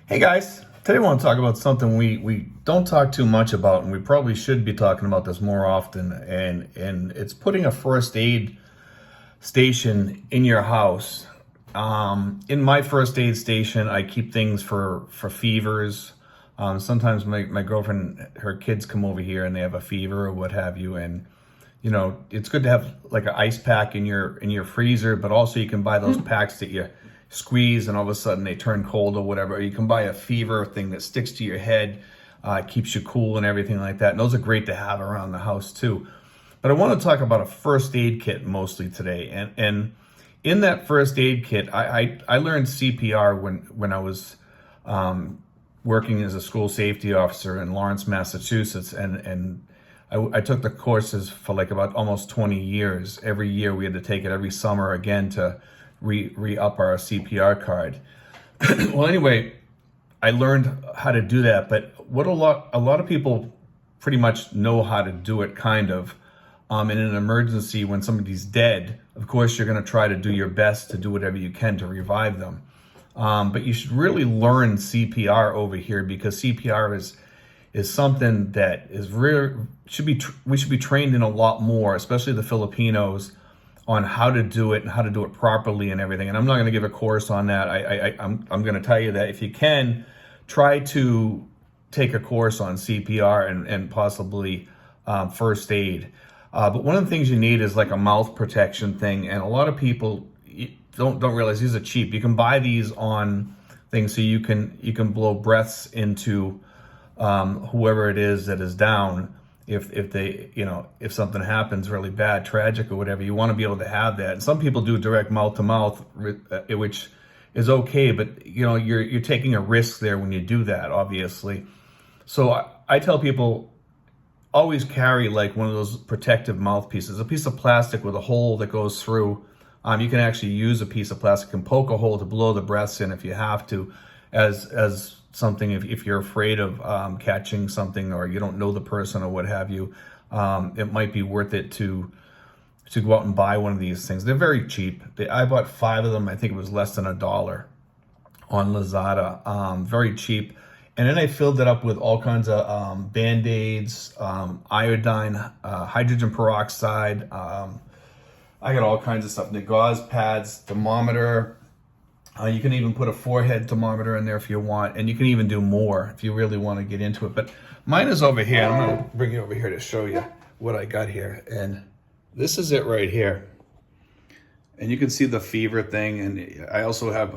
Hey guys, today I want to talk about something we don't talk too much about, and we probably should be talking about this more often, and it's putting a first aid station in your house. In my first aid station, I keep things for fevers. Sometimes my girlfriend, her kids come over here and they have a fever or what have you, and it's good to have like an ice pack in your freezer, but also you can buy those packs that you squeeze and all of a sudden they turn cold or whatever. Or you can buy a fever thing that sticks to your head, keeps you cool and everything like that. And those are great to have around the house too. But I want to talk about a first aid kit mostly today. And in that first aid kit, I learned CPR when I was working as a school safety officer in Lawrence, Massachusetts, and I took the courses for like about almost 20 years. Every year we had to take it every summer again to re-up our CPR card. Well, anyway, I learned how to do that, but what a lot of people pretty much know how to do it, kind of. In an emergency, when somebody's dead, of course, you're going to try to do your best to do whatever you can to revive them. But you should really learn CPR over here, because CPR is something that is we should be trained in a lot more, especially the Filipinos, on how to do it and how to do it properly and everything. And I'm not going to give a course on that. I'm going to tell you that if you can, try to take a course on CPR and possibly first aid. But one of the things you need is like a mouth protection thing, and a lot of people don't realize these are cheap. You can buy these on things so you can blow breaths into whoever it is that is down. If they, if something happens really bad, tragic or whatever, you want to be able to have that. And some people do direct mouth to mouth, which is okay, but you're taking a risk there when you do that, obviously. So I tell people, always carry like one of those protective mouthpieces, a piece of plastic with a hole that goes through. You can actually use a piece of plastic and poke a hole to blow the breaths in if you have to, as something if you're afraid of catching something, or you don't know the person or what have you. It might be worth it to go out and buy one of these things. They're very cheap. I bought 5 of them. I think it was less than $1 on Lazada. Very cheap. And then I filled it up with all kinds of Band-Aids, iodine, hydrogen peroxide. I got all kinds of stuff. The gauze pads, thermometer. You can even put a forehead thermometer in there if you want. And you can even do more if you really want to get into it. But mine is over here. I'm going to bring it over here to show you what I got here. And this is it right here. And you can see the fever thing. And I also have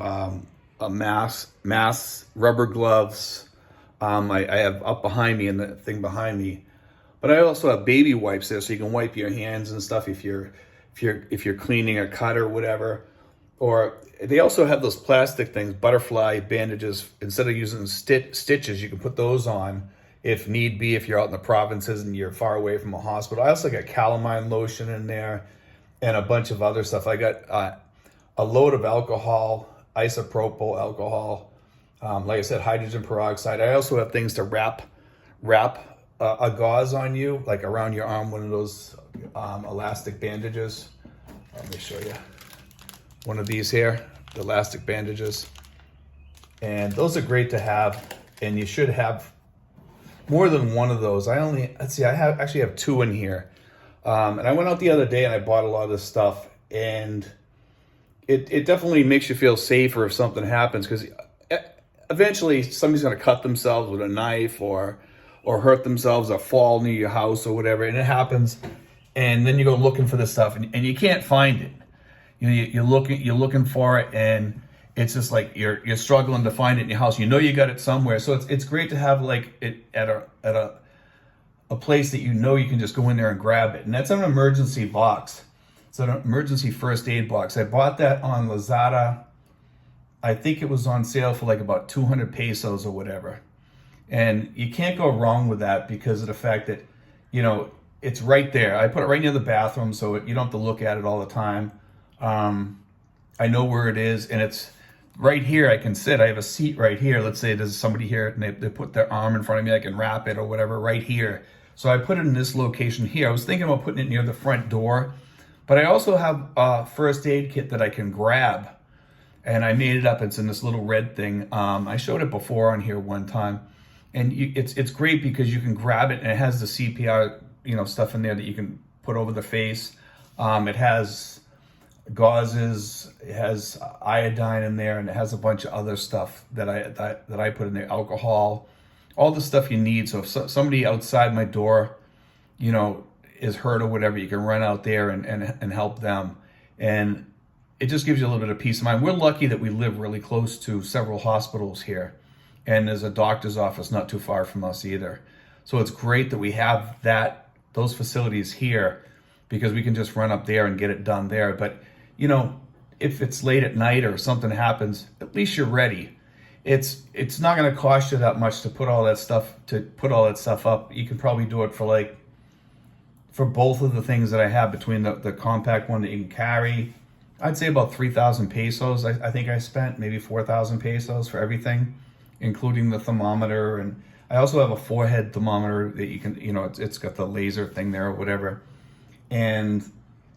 a mask, rubber gloves. I have up behind me and the thing behind me, but I also have baby wipes there, so you can wipe your hands and stuff if you're cleaning a cut or whatever. Or they also have those plastic things, butterfly bandages. Instead of using stitches, you can put those on if need be, if you're out in the provinces and you're far away from a hospital. I also got calamine lotion in there and a bunch of other stuff. I got a load of alcohol, isopropyl alcohol. Like I said, hydrogen peroxide. I also have things to wrap a gauze on you, like around your arm, one of those elastic bandages. Let me show you. One of these here, the elastic bandages. And those are great to have, and you should have more than one of those. I actually have 2 in here. And I went out the other day and I bought a lot of this stuff, and it definitely makes you feel safer if something happens, because eventually somebody's going to cut themselves with a knife or hurt themselves or fall near your house or whatever, and it happens, and then you go looking for this stuff and you can't find it. You're looking for it, and it's just like you're struggling to find it in your house. You got it somewhere, so it's great to have like it at a place that you can just go in there and grab it. And that's an emergency box. It's an emergency first aid box. I bought that on Lazada. I think it was on sale for like about 200 pesos or whatever. And you can't go wrong with that because of the fact that, it's right there. I put it right near the bathroom, so you don't have to look at it all the time. I know where it is, and it's right here. I can sit. I have a seat right here. Let's say there's somebody here and they put their arm in front of me. I can wrap it or whatever right here. So I put it in this location here. I was thinking about putting it near the front door, but I also have a first aid kit that I can grab and I made it up. It's in this little red thing. I showed it before on here one time, and it's great because you can grab it, and it has the CPR stuff in there that you can put over the face. It has gauzes, it has iodine in there, and it has a bunch of other stuff that I put in there, alcohol, all the stuff you need. So if somebody outside my door, is hurt or whatever, you can run out there and help them. And it just gives you a little bit of peace of mind. We're lucky that we live really close to several hospitals here, and there's a doctor's office not too far from us either. So it's great that we have those facilities here, because we can just run up there and get it done there. But if it's late at night or something happens, at least you're ready. It's not going to cost you that much to put all that stuff up. You can probably do it for both of the things that I have, between the compact one that you can carry. I'd say about 3,000 pesos. I think I spent maybe 4,000 pesos for everything, including the thermometer. And I also have a forehead thermometer that you can, it's got the laser thing there or whatever. And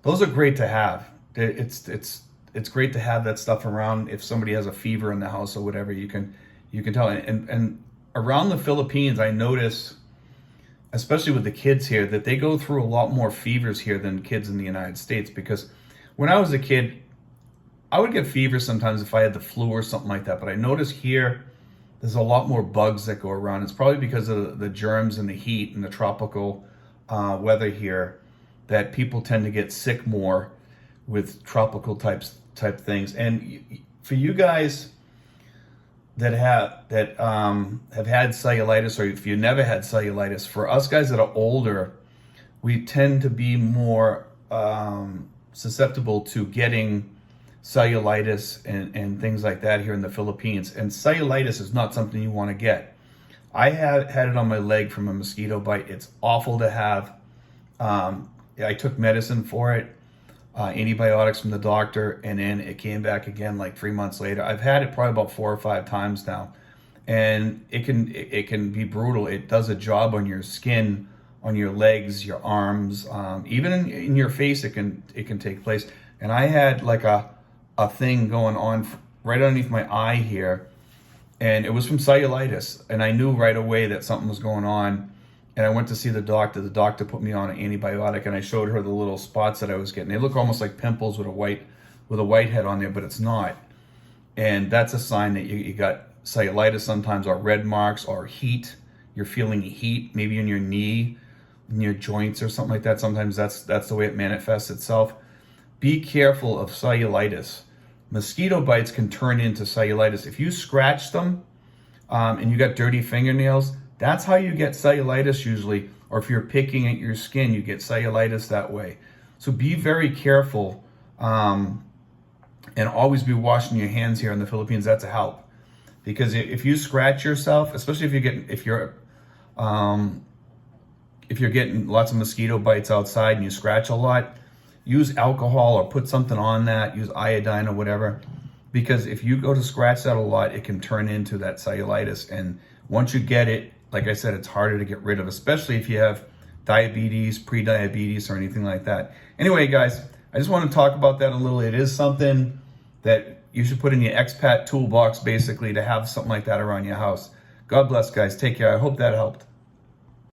those are great to have. It's great to have that stuff around. If somebody has a fever in the house or whatever, you can tell. And around the Philippines, I notice, especially with the kids here, that they go through a lot more fevers here than kids in the United States. Because when I was a kid, I would get fever sometimes if I had the flu or something like that. But I noticed here, there's a lot more bugs that go around. It's probably because of the germs and the heat and the tropical weather here, that people tend to get sick more with tropical type things. And for you guys that have had cellulitis, or if you never had cellulitis, for us guys that are older, we tend to be more susceptible to getting cellulitis and things like that here in the Philippines. And cellulitis is not something you want to get. I had it on my leg from a mosquito bite. It's awful to have. I took medicine for it, antibiotics from the doctor, and then it came back again like 3 months later. I've had it probably about 4 or 5 times now, and it can be brutal. It does a job on your skin, on your legs, your arms, even in your face. It can take place. And I had like a thing going on right underneath my eye here, and it was from cellulitis. And I knew right away that something was going on. And I went to see the doctor. The doctor put me on an antibiotic, and I showed her the little spots that I was getting. They look almost like pimples with a white head on there, but it's not. And that's a sign that you got cellulitis sometimes, or red marks, or heat. You're feeling heat, maybe in your knee, in your joints or something like that. Sometimes that's the way it manifests itself. Be careful of cellulitis. Mosquito bites can turn into cellulitis. If you scratch them and you got dirty fingernails, that's how you get cellulitis usually. Or if you're picking at your skin, you get cellulitis that way. So be very careful, and always be washing your hands here in the Philippines. That's a help, because if you scratch yourself, especially if you're getting lots of mosquito bites outside and you scratch a lot, use alcohol or put something on that. Use iodine or whatever, because if you go to scratch that a lot, it can turn into that cellulitis. And once you get it, like I said, it's harder to get rid of, especially if you have diabetes, pre-diabetes, or anything like that. Anyway, guys, I just want to talk about that a little. It is something that you should put in your expat toolbox, basically, to have something like that around your house. God bless, guys. Take care. I hope that helped.